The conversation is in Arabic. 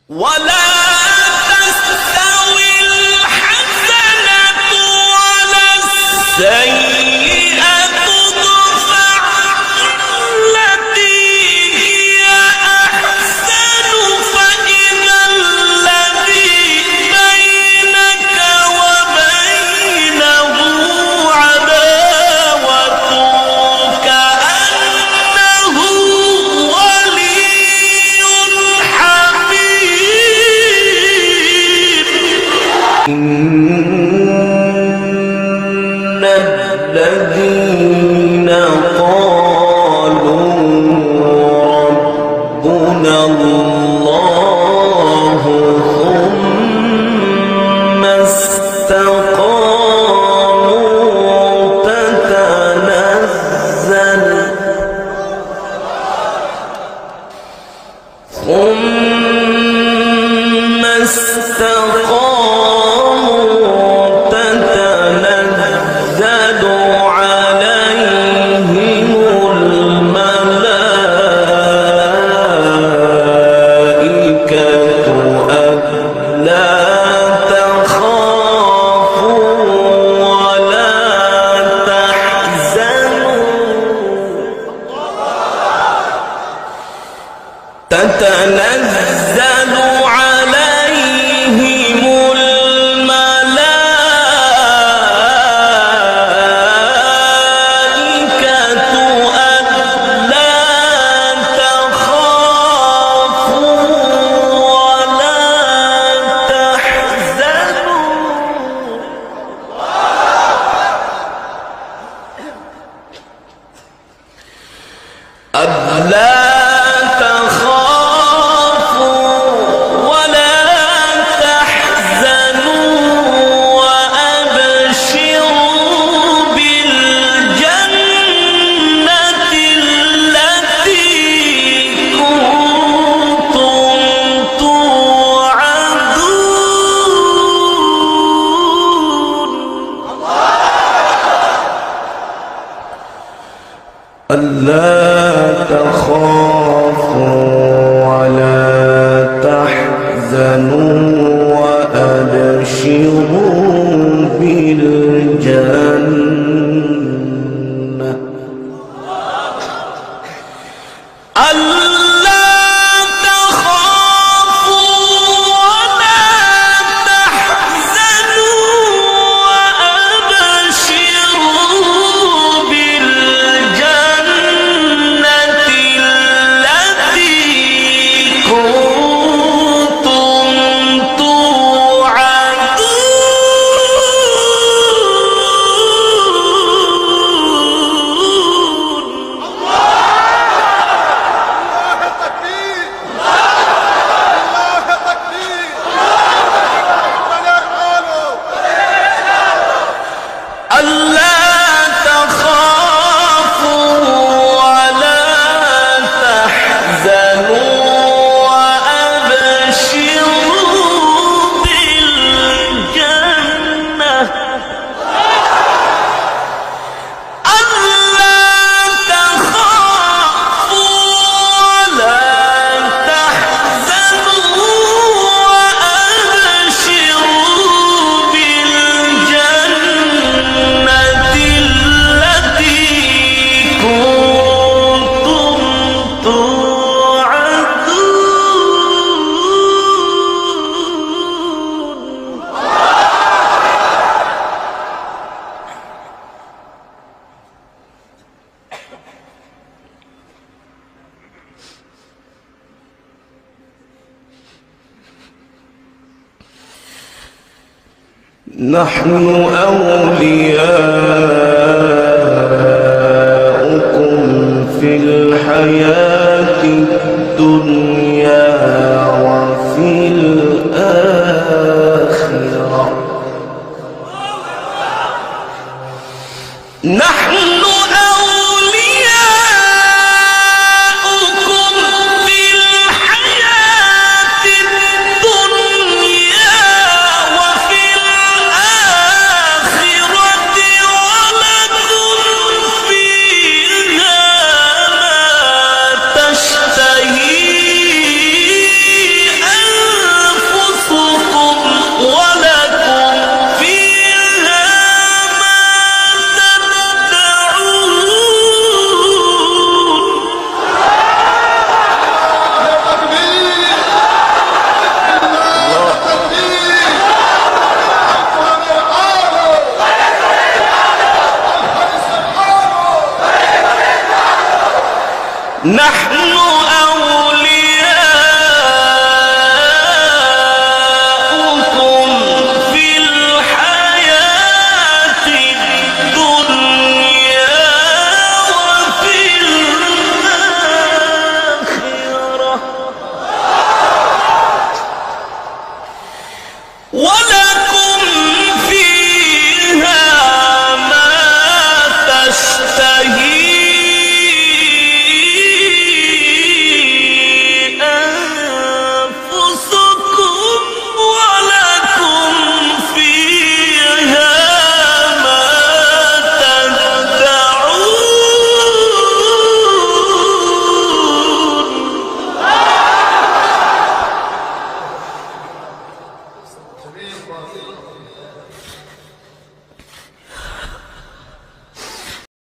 ولا تستوي الحسنة ولا السيئة ادفع بالتي هي أحسن فإذا الذي بينك وبينه عداوة كأنه ولي إن الذين قالوا ربنا الله ثم استقاموا تتنزل عليهم الملائكة ألا تخافوا ولا تحزنوا تتنزل عليهم الملائكة ألا تخافوا ولا تحزنوا ألا تخافوا ولا تحزنوا وأبشروا بالجنة ألا تخافوا ولا تحزنوا وأبشروا بالجنة التي كنتم نحن أولياؤكم في الحياة الدنيا وفي الآخرة نحن نحن أولياؤكم في الحياة الدنيا وفي الآخرة ولكم فيها ما تشتهي أنفسكم ولكم فيها ما تدعون